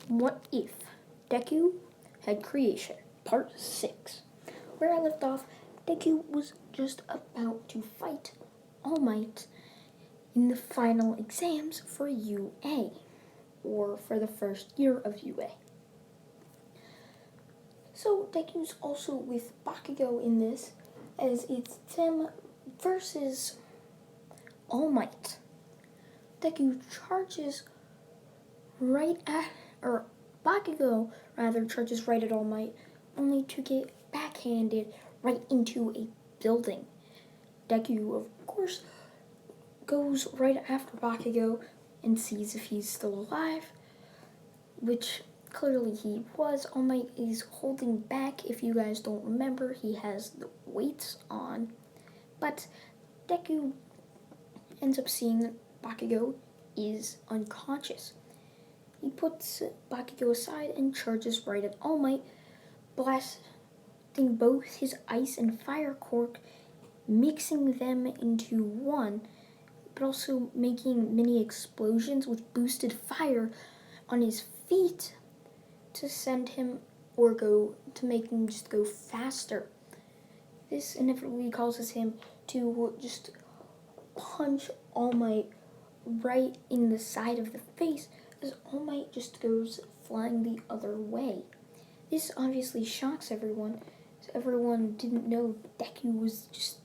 What if Deku had creation, part 6. Where I left off, Deku was just about to fight All Might in the final exams for UA, or for the first year of UA. So Deku's also with Bakugo in this, as it's them versus All Might. Deku charges Bakugo charges right at All Might, only to get backhanded right into a building. Deku, of course, goes right after Bakugo and sees if he's still alive, which clearly he was. All Might is holding back. If you guys don't remember, he has the weights on, but Deku ends up seeing that Bakugo is unconscious. He puts Bakugo aside and charges right at All Might, blasting both his ice and fire quirk, mixing them into one, but also making mini explosions with boosted fire on his feet to send him to make him just go faster. This inevitably causes him to just punch All Might right in the side of the face, as All Might just goes flying the other way. This obviously shocks everyone, as everyone didn't know Deku was just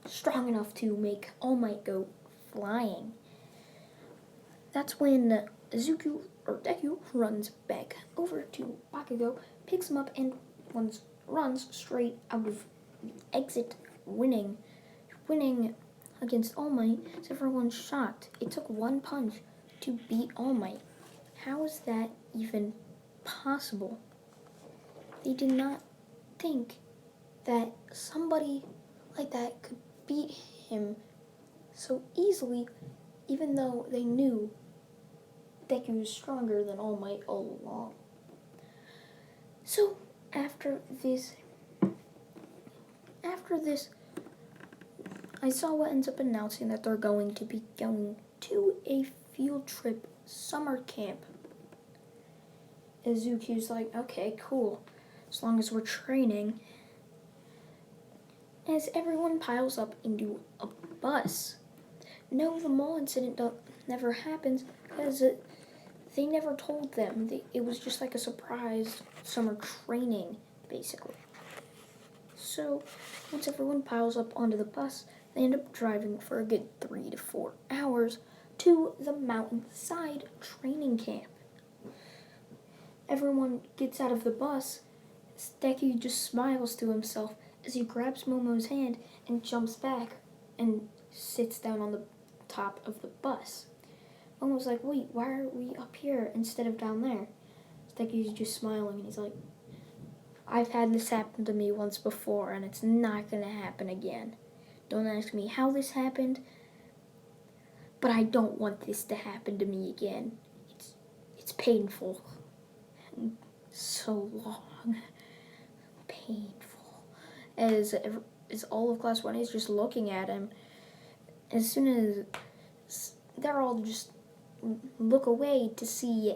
strong enough to make All Might go flying. That's when Deku runs back over to Bakugo, picks him up, and runs straight out of the exit, winning against All Might. So everyone's shocked. It took one punch to beat All Might. How is that even possible? They did not think that somebody like that could beat him so easily, even though they knew Deku was stronger than All Might all along. So after this, Aizawa ends up announcing that they're going to be going to a field trip summer camp. Izuku's like, okay, cool, as long as we're training. As everyone piles up into a bus. No, the mall incident never happens, because they never told them. It was just like a surprise summer training, basically. So once everyone piles up onto the bus, they end up driving for a good 3 to 4 hours to the mountainside training camp. Everyone gets out of the bus. Deku just smiles to himself as he grabs Momo's hand and jumps back and sits down on the top of the bus. Momo's like, wait, why are we up here instead of down there? Deku's just smiling and he's like, I've had this happen to me once before and it's not going to happen again. Don't ask me how this happened, but I don't want this to happen to me again. It's painful. And so long. Painful. As all of Class 1 is just looking at him, as soon as they're all just look away to see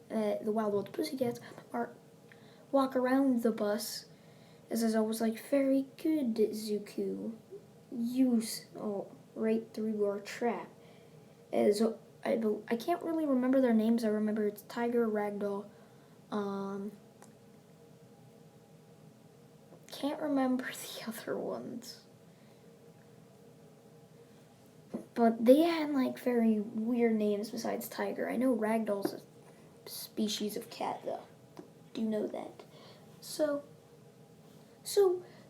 the Wild World Pussycats walk around the bus, as I was like, very good, Zuku. You right through our trap. As I can't really remember their names. I remember it's Tiger, Ragdoll. Can't remember the other ones. But they had like very weird names besides Tiger. I know Ragdoll's a species of cat though. Do you know that? So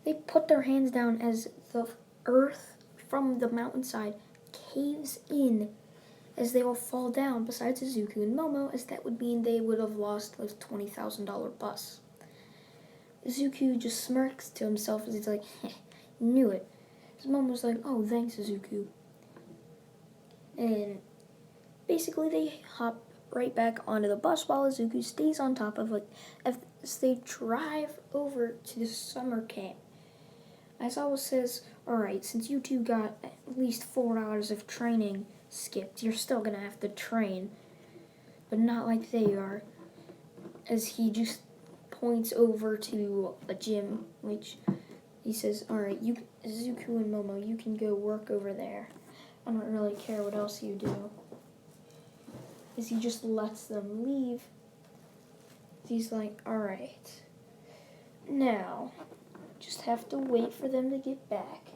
they put their hands down as the earth from the mountainside caves in as they all fall down, besides Izuku and Momo, as that would mean they would have lost the $20,000 bus. Izuku just smirks to himself as he's like, knew it. His mom was like, oh, thanks, Izuku. And basically they hop right back onto the bus while Izuku stays on top of it as they drive over to the summer camp. Aizawa says, alright, since you two got at least 4 hours of training skipped, you're still gonna have to train, but not like they are. as he just points over to a gym, which he says, all right, you, Zuko and Momo, you can go work over there. I don't really care what else you do. As he just lets them leave, he's like, all right, now, just have to wait for them to get back.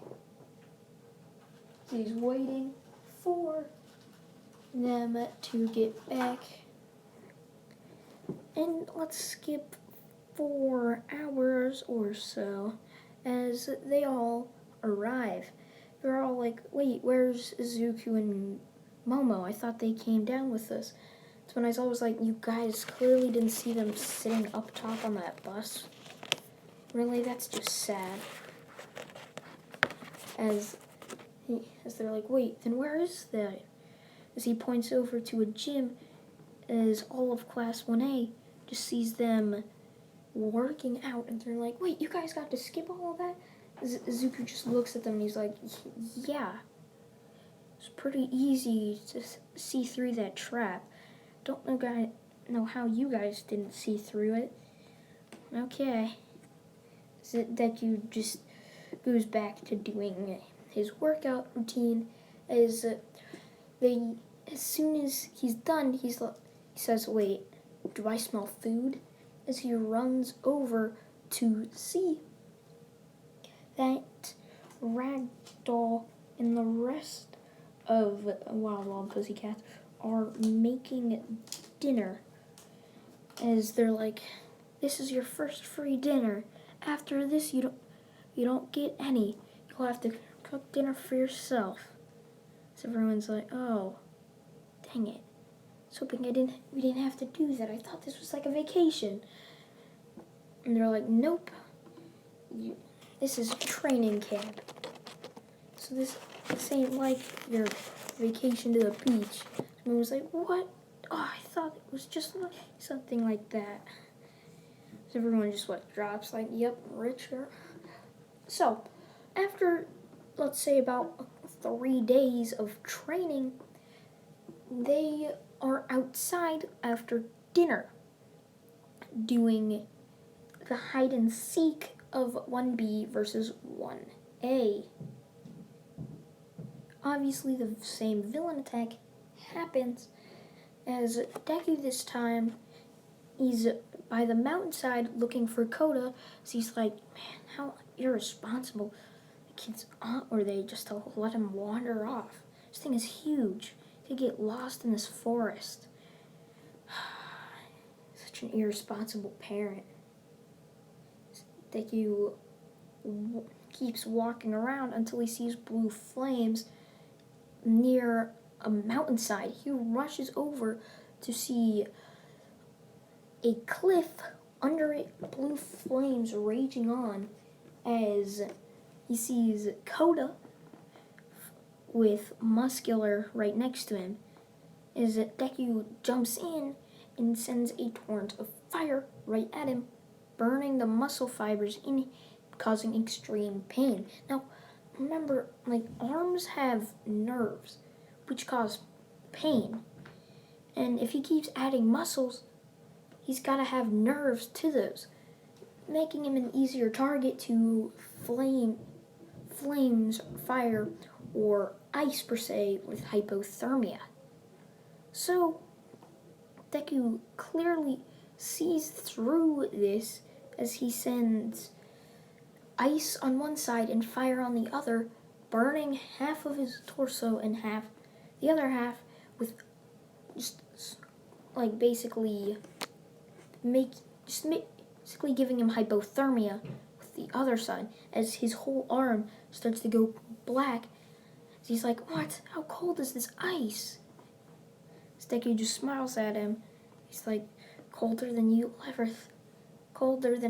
He's waiting for them to get back. And let's skip 4 hours or so as they all arrive. They're all like, wait, where's Zuko and Momo? I thought they came down with us. That's when I was like, you guys clearly didn't see them sitting up top on that bus. Really, that's just sad. As they're like, wait, then where is that? As he points over to a gym, as all of Class 1A just sees them working out, and they're like, wait, you guys got to skip all of that? Zuko just looks at them and he's like, yeah. It's pretty easy to see through that trap. Don't know how you guys didn't see through it. Okay. So Deku just goes back to doing his workout routine. As soon as he's done, he says, wait, do I smell food? As he runs over to see that Ragdoll and the rest of Wild Wild Pussycats are making dinner. As they're like, this is your first free dinner. After this, you don't get any. You'll have to cook dinner for yourself. So everyone's like, oh, dang it. I was hoping we didn't have to do that. I thought this was like a vacation. And they're like, nope. This is training camp. So this ain't like your vacation to the beach. Someone was like, what? Oh, I thought it was just something like that. So everyone just drops like, yep, Richard. So after, let's say, about 3 days of training, they are outside after dinner doing the hide and seek of 1B versus 1A. Obviously, the same villain attack happens as Deku this time. He's by the mountainside looking for Koda. So he's like, man, how irresponsible. The kids, or they just let him wander off. This thing is huge. They get lost in this forest. Such an irresponsible parent. Deku keeps walking around until he sees blue flames near a mountainside. He rushes over to see a cliff, under it blue flames raging on, as he sees Koda with Muscular right next to him. As Deku jumps in and sends a torrent of fire right at him, burning the muscle fibers in him, causing extreme pain. Now, remember, arms have nerves, which cause pain. And if he keeps adding muscles, he's got to have nerves to those, making him an easier target to flames, fire, or ice per se with hypothermia. So, Deku clearly sees through this as he sends ice on one side and fire on the other, burning half of his torso and the other half with just basically giving him hypothermia with the other side, as his whole arm starts to go black. So he's like, what? How cold is this ice? Deku just smiles at him. He's like, colder than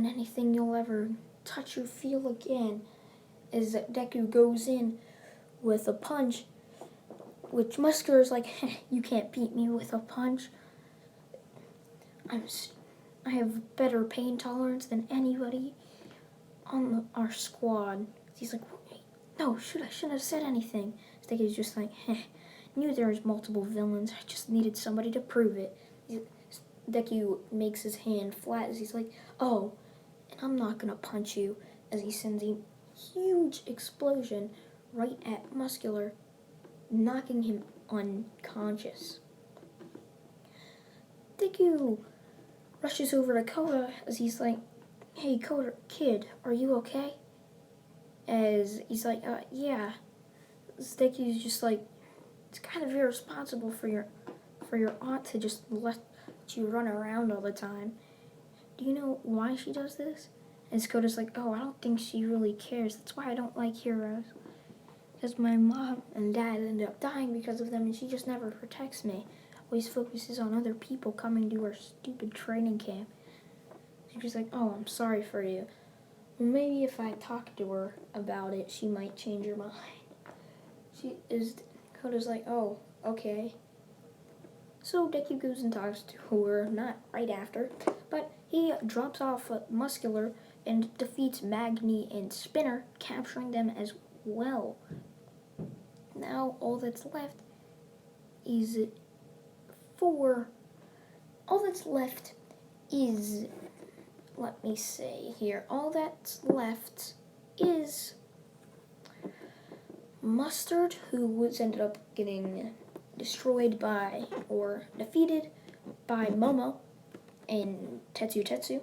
anything you'll ever touch or feel again. As Deku goes in with a punch, which Muscular's like, you can't beat me with a punch. I have better pain tolerance than anybody on our squad. He's like, wait, no, I shouldn't have said anything. Deku's just like, knew there was multiple villains. I just needed somebody to prove it. Deku makes his hand flat as he's like, oh, and I'm not gonna punch you, as he sends a huge explosion right at Muscular, knocking him unconscious. Deku rushes over to Koda as he's like, hey, Koda, kid, are you okay? As he's like, yeah. Deku's just like, it's kind of irresponsible for your aunt to just let you run around all the time. Do you know why she does this? And Koda's like, oh, I don't think she really cares. That's why I don't like heroes. Because my mom and dad ended up dying because of them, and she just never protects me. Always focuses on other people coming to her stupid training camp. She's like, oh, I'm sorry for you. Well, maybe if I talk to her about it, she might change her mind. Koda's like, oh, okay. So Deku goes and talks to her, not right after, but he drops off Muscular and defeats Magni and Spinner, capturing them as well. Now all that's left is let me say here, all that's left is Mustard, who ended up getting destroyed by, or defeated by Momo and Tetsu.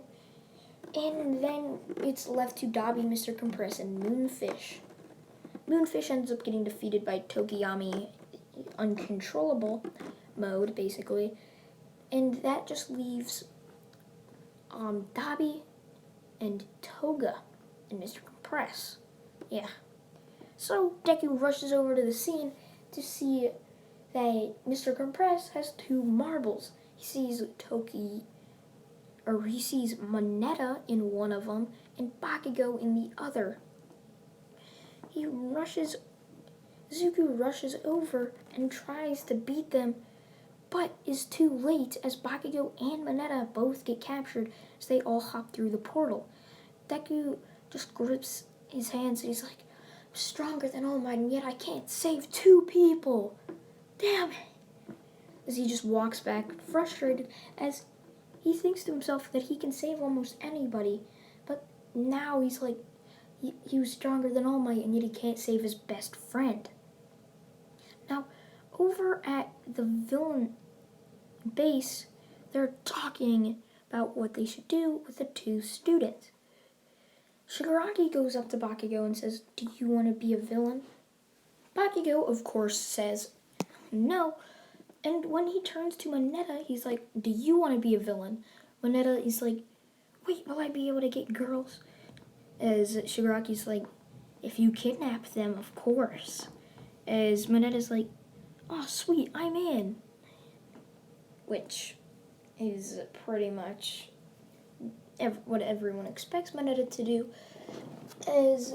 And then it's left to Dobby, Mr. Compress, and Moonfish. Moonfish ends up getting defeated by Tokiyami, uncontrollable mode, basically. And that just leaves Dobby and Toga and Mr. Compress. Yeah. So Deku rushes over to the scene to see that Mr. Compress has 2 marbles. He sees Moneta in one of them and Bakugo in the other. Zuko rushes over and tries to beat them, but is too late as Bakugo and Moneta both get captured as they all hop through the portal. Deku just grips his hands and he's like, I'm stronger than All Might, and yet I can't save 2 people. Damn it. As he just walks back frustrated as he thinks to himself that he can save almost anybody, but now he's like, he was stronger than All Might, and yet he can't save his best friend. Now, over at the villain base, they're talking about what they should do with the 2 students. Shigaraki goes up to Bakugo and says, do you want to be a villain? Bakugo, of course, says no. And when he turns to Moneta, he's like, do you want to be a villain? Moneta is like, wait, will I be able to get girls? As Shigaraki's like, if you kidnap them, of course. As Moneta's like, oh, sweet, I'm in. Which is pretty much what everyone expects Moneta to do. As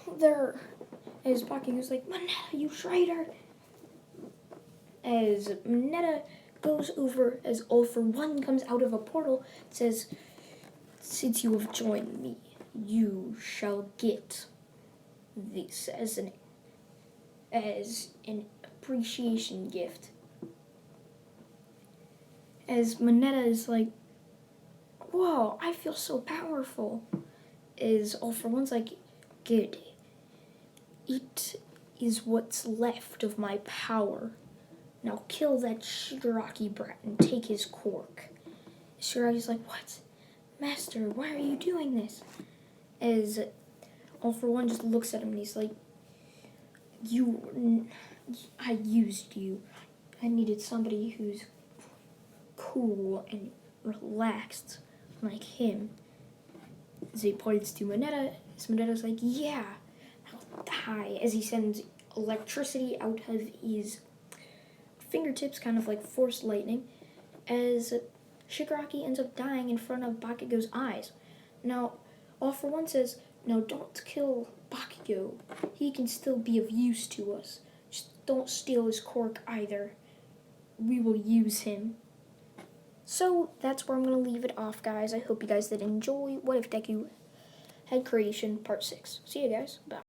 Bakugo's like, Moneta, you traitor. As Moneta goes over, as All For One comes out of a portal, it says, since you have joined me, you shall get this as an appreciation gift. As Moneta is like, whoa, I feel so powerful. As All For One's like, good. It is what's left of my power. Now kill that Shigaraki brat and take his quirk. Shigaraki's like, what? Master, why are you doing this? As All For One just looks at him and he's like, I used you. I needed somebody who's cool and relaxed like him. As he points to Moneta, Moneta's like, yeah, I'll die. As he sends electricity out of his fingertips, kind of like force lightning, as Shigaraki ends up dying in front of Bakugo's eyes. Now, All For One says, no, don't kill Bakugo. He can still be of use to us. Just don't steal his quirk either. We will use him. So that's where I'm going to leave it off, guys. I hope you guys did enjoy What If Deku Had Creation Part 6. See you guys. Bye.